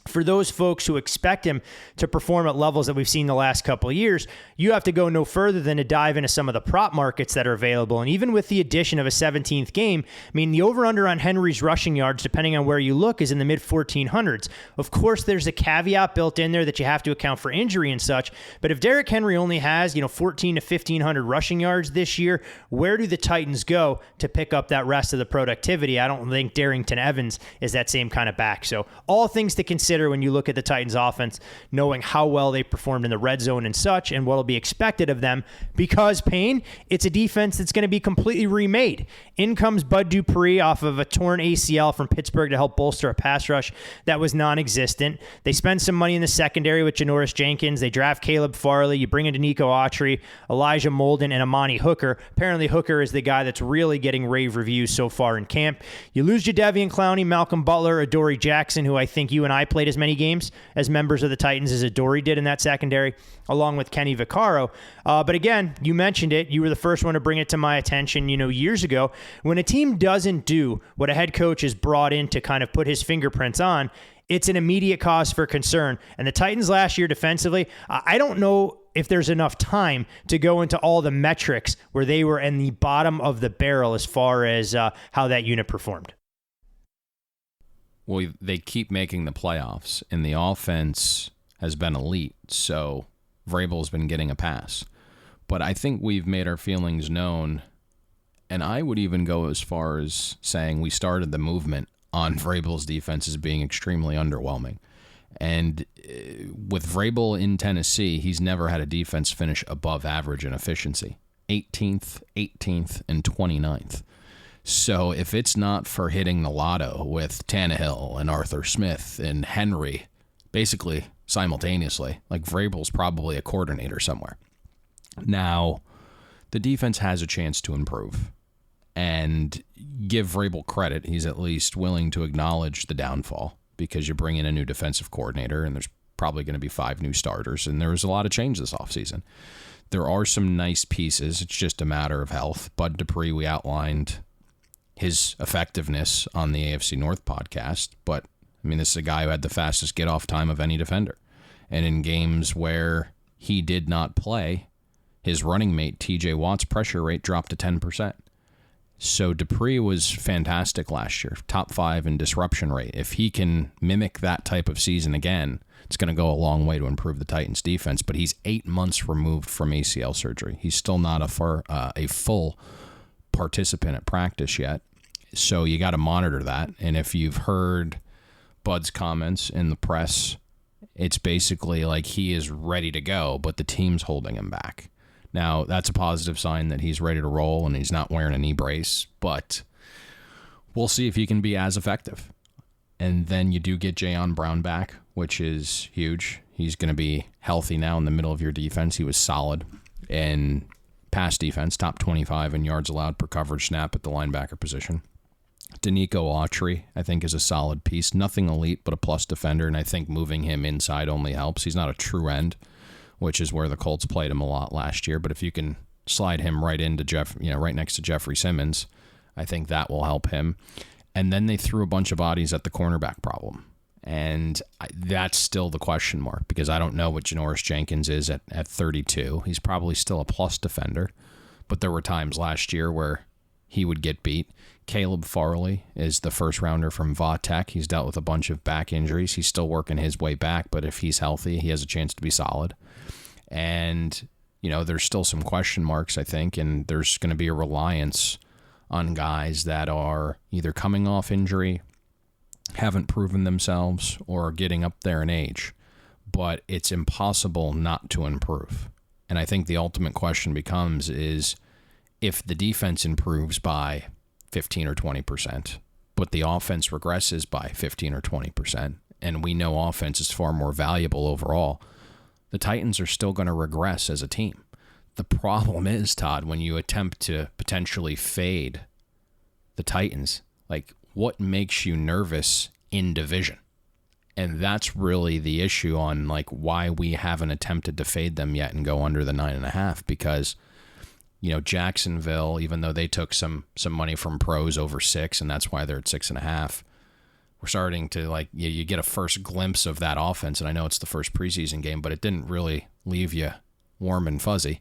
for those folks who expect him to perform at levels that we've seen the last couple of years, you have to go no further than to dive into some of the prop markets that are available. And even with the addition of a 17th game, I mean, the over-under on Henry's rushing yards, depending on where you look, is in the mid-1400s. Of course, there's a caveat built in there that you have to account for injury and such. But if Derrick Henry only has, 14 to 1,500 rushing yards this year, where do the Titans go to pick up that rest of the productivity? I don't think Darrington Evans is that same kind of back. So all things to consider when you look at the Titans offense, knowing how well they performed in the red zone and such, and what will be expected of them, because Payne, it's a defense that's going to be completely remade. In comes Bud Dupree off of a torn ACL from Pittsburgh to help bolster a pass rush that was non-existent. They spend some money in the secondary with Janoris Jenkins. They draft Caleb Farley. You bring in Danico Autry, Elijah Molden, and Amani Hooker. Apparently Hooker is the guy that's really getting rave reviews so far in camp. You lose Jadeveon Clowney, Malcolm Butler, Adoree Jackson, who I think you and I played as many games as members of the Titans as Adoree did in that secondary, along with Kenny Vaccaro. But again, you mentioned it. You were the first one to bring it to my attention, years ago. When a team doesn't do what a head coach is brought in to kind of put his fingerprints on, it's an immediate cause for concern. And the Titans last year defensively, I don't know if there's enough time to go into all the metrics where they were in the bottom of the barrel as far as how that unit performed. Well, they keep making the playoffs, and the offense has been elite, so Vrabel's been getting a pass. But I think we've made our feelings known, and I would even go as far as saying we started the movement on Vrabel's defense as being extremely underwhelming. And with Vrabel in Tennessee, he's never had a defense finish above average in efficiency. 18th, and 29th. So if it's not for hitting the lotto with Tannehill and Arthur Smith and Henry, basically simultaneously, like Vrabel's probably a coordinator somewhere. Now, the defense has a chance to improve. And give Vrabel credit, he's at least willing to acknowledge the downfall because you bring in a new defensive coordinator and there's probably going to be 5 new starters. And there was a lot of change this offseason. There are some nice pieces. It's just a matter of health. Bud Dupree, we outlined his effectiveness on the AFC North podcast, but I mean, this is a guy who had the fastest get-off time of any defender. And in games where he did not play, his running mate, TJ Watt's pressure rate dropped to 10%. So Dupree was fantastic last year, top 5 in disruption rate. If he can mimic that type of season again, it's going to go a long way to improve the Titans' defense. But he's 8 months removed from ACL surgery. He's still not a full participant at practice yet. So you got to monitor that. And if you've heard Bud's comments in the press, it's basically like he is ready to go, but the team's holding him back. Now, that's a positive sign that he's ready to roll and he's not wearing a knee brace, but we'll see if he can be as effective. And then you do get Jayon Brown back, which is huge. He's going to be healthy now in the middle of your defense. He was solid in pass defense, top 25 in yards allowed per coverage snap at the linebacker position. Danico Autry, I think, is a solid piece. Nothing elite, but a plus defender, and I think moving him inside only helps. He's not a true end, which is where the Colts played him a lot last year. But if you can slide him right into right next to Jeffrey Simmons, I think that will help him. And then they threw a bunch of bodies at the cornerback problem. And that's still the question mark, because I don't know what Janoris Jenkins is at 32. He's probably still a plus defender, but there were times last year where he would get beat. Caleb Farley is the first rounder from Va Tech. He's dealt with a bunch of back injuries. He's still working his way back, but if he's healthy, he has a chance to be solid. And, there's still some question marks, I think, and there's going to be a reliance on guys that are either coming off injury, haven't proven themselves, or are getting up there in age. But it's impossible not to improve. And I think the ultimate question becomes is if the defense improves by 15 or 20%, but the offense regresses by 15 or 20%, and we know offense is far more valuable overall, the Titans are still going to regress as a team. The problem is, Todd, when you attempt to potentially fade the Titans, what makes you nervous in division? And that's really the issue on why we haven't attempted to fade them yet and go under the 9.5, because Jacksonville, even though they took some money from pros over 6, and that's why they're at 6.5, we're starting to you get a first glimpse of that offense. And I know it's the first preseason game, but it didn't really leave you warm and fuzzy.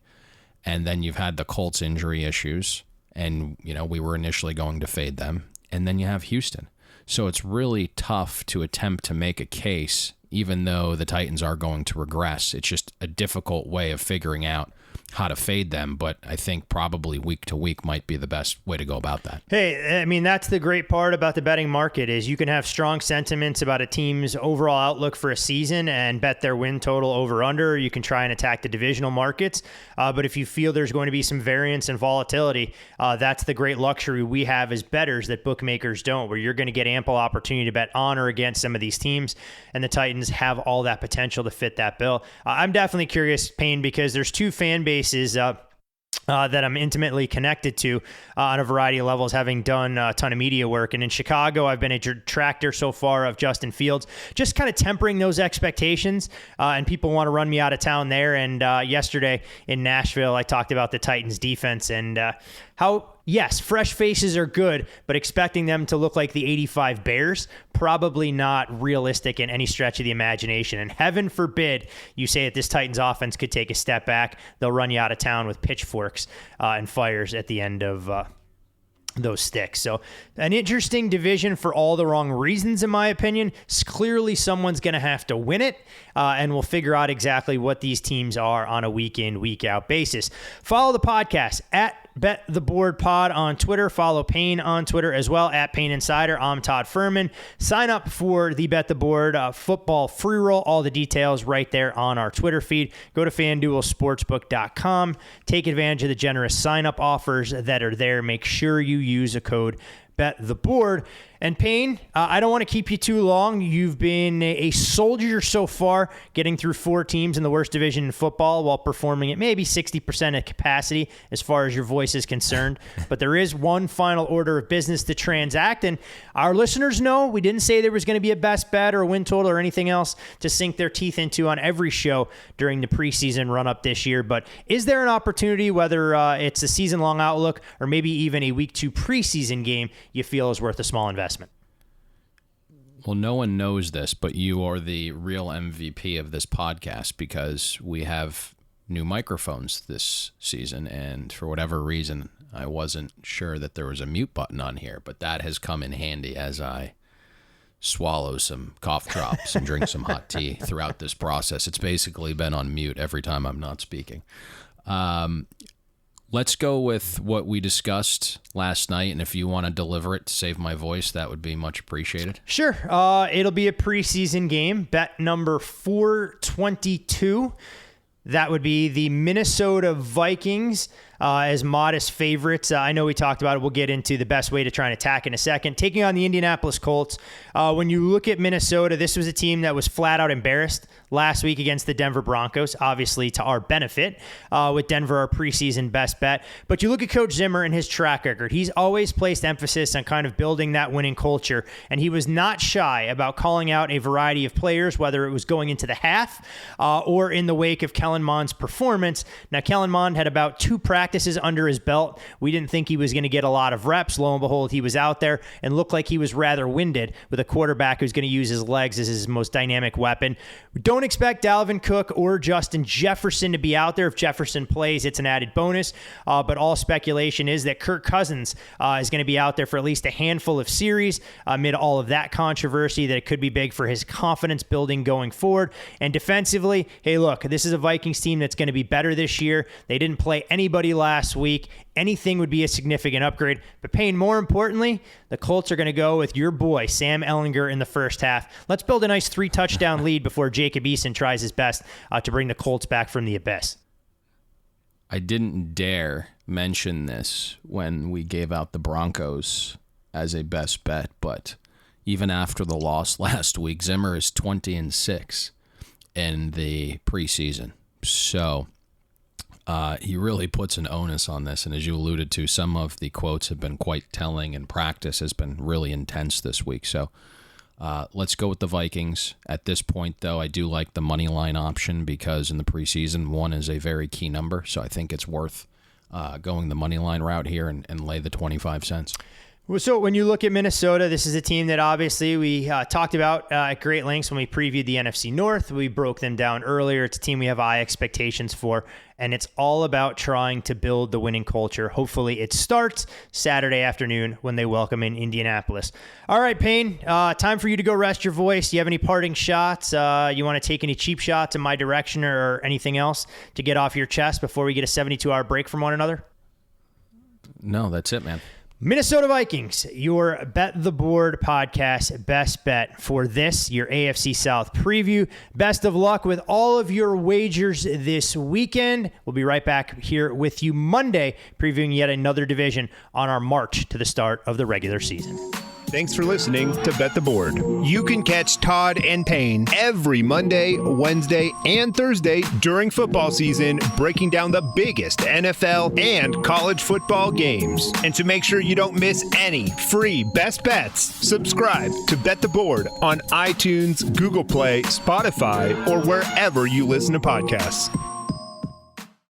And then you've had the Colts injury issues, and we were initially going to fade them. And then you have Houston. So it's really tough to attempt to make a case, even though the Titans are going to regress. It's just a difficult way of figuring out how to fade them, but I think probably week to week might be the best way to go about that. Hey, I mean, that's the great part about the betting market is you can have strong sentiments about a team's overall outlook for a season and bet their win total over under. You can try and attack the divisional markets. But if you feel there's going to be some variance and volatility, that's the great luxury we have as bettors that bookmakers don't, where you're going to get ample opportunity to bet on or against some of these teams. And the Titans have all that potential to fit that bill. I'm definitely curious, Payne, because there's two fan bases that I'm intimately connected to on a variety of levels, having done a ton of media work. And in Chicago, I've been a detractor so far of Justin Fields, just kind of tempering those expectations. And people want to run me out of town there. And yesterday in Nashville, I talked about the Titans defense and how, yes, fresh faces are good, but expecting them to look like the 85 Bears, probably not realistic in any stretch of the imagination. And heaven forbid you say that this Titans offense could take a step back. They'll run you out of town with pitchforks and fires at the end of those sticks. So an interesting division for all the wrong reasons, in my opinion. Clearly someone's going to have to win it, and we'll figure out exactly what these teams are on a week in, week out basis. Follow the podcast at Bet the Board Pod on Twitter. Follow Payne on Twitter as well, at Payne Insider. I'm Todd Furman. Sign up for the Bet the Board football free roll. All the details right there on our Twitter feed. Go to FanDuelSportsbook.com. Take advantage of the generous sign-up offers that are there. Make sure you use a code Bet the Board. And Payne, I don't want to keep you too long. You've been a soldier so far, getting through 4 teams in the worst division in football while performing at maybe 60% of capacity as far as your voice is concerned. But there is one final order of business to transact, and our listeners know we didn't say there was going to be a best bet or a win total or anything else to sink their teeth into on every show during the preseason run-up this year. But is there an opportunity, whether it's a season-long outlook or maybe even a Week 2 preseason game, you feel is worth a small investment? Well, no one knows this, but you are the real MVP of this podcast because we have new microphones this season, and for whatever reason, I wasn't sure that there was a mute button on here, but that has come in handy as I swallow some cough drops and drink some hot tea throughout this process. It's basically been on mute every time I'm not speaking. Let's go with what we discussed last night, and if you want to deliver it to save my voice, that would be much appreciated. Sure. It'll be a preseason game. Bet number 422. That would be the Minnesota Vikings as modest favorites. I know we talked about it. We'll get into the best way to try and attack in a second. Taking on the Indianapolis Colts. When you look at Minnesota, this was a team that was flat out embarrassed last week against the Denver Broncos, obviously to our benefit, with Denver our preseason best bet. But you look at Coach Zimmer and his track record. He's always placed emphasis on kind of building that winning culture, and he was not shy about calling out a variety of players, whether it was going into the half or in the wake of Kellen Mond's performance. Now, Kellen Mond had about 2 practices under his belt. We didn't think he was going to get a lot of reps. Lo and behold, he was out there and looked like he was rather winded with a quarterback who's going to use his legs as his most dynamic weapon. We don't expect Dalvin Cook or Justin Jefferson to be out there. If Jefferson plays, it's an added bonus. But all speculation is that Kirk Cousins is going to be out there for at least a handful of series amid all of that controversy, that it could be big for his confidence building going forward. And defensively, hey, look, this is a Vikings team that's going to be better this year. They didn't play anybody last week. Anything would be a significant upgrade. But Payne, more importantly, the Colts are going to go with your boy, Sam Ehlinger, in the first half. Let's build a nice 3-touchdown lead before Jacob Eason tries his best to bring the Colts back from the abyss. I didn't dare mention this when we gave out the Broncos as a best bet, but even after the loss last week, Zimmer is 20-6 in the preseason. So he really puts an onus on this. And as you alluded to, some of the quotes have been quite telling, and practice has been really intense this week. So let's go with the Vikings. At this point, though, I do like the money line option because in the preseason, 1 is a very key number. So I think it's worth going the money line route here and lay the 25 cents. So when you look at Minnesota, this is a team that obviously we talked about at great lengths when we previewed the NFC North. We broke them down earlier. It's a team we have high expectations for, and it's all about trying to build the winning culture. Hopefully it starts Saturday afternoon when they welcome in Indianapolis. All right, Payne, time for you to go rest your voice. Do you have any parting shots? You want to take any cheap shots in my direction or anything else to get off your chest before we get a 72-hour break from one another? No, that's it, man. Minnesota Vikings, your Bet the Board podcast best bet for this, your AFC South preview. Best of luck with all of your wagers this weekend. We'll be right back here with you Monday, previewing yet another division on our march to the start of the regular season. Thanks for listening to Bet the Board. You can catch Todd and Payne every Monday, Wednesday, and Thursday during football season, breaking down the biggest NFL and college football games. And to make sure you don't miss any free best bets, subscribe to Bet the Board on iTunes, Google Play, Spotify, or wherever you listen to podcasts.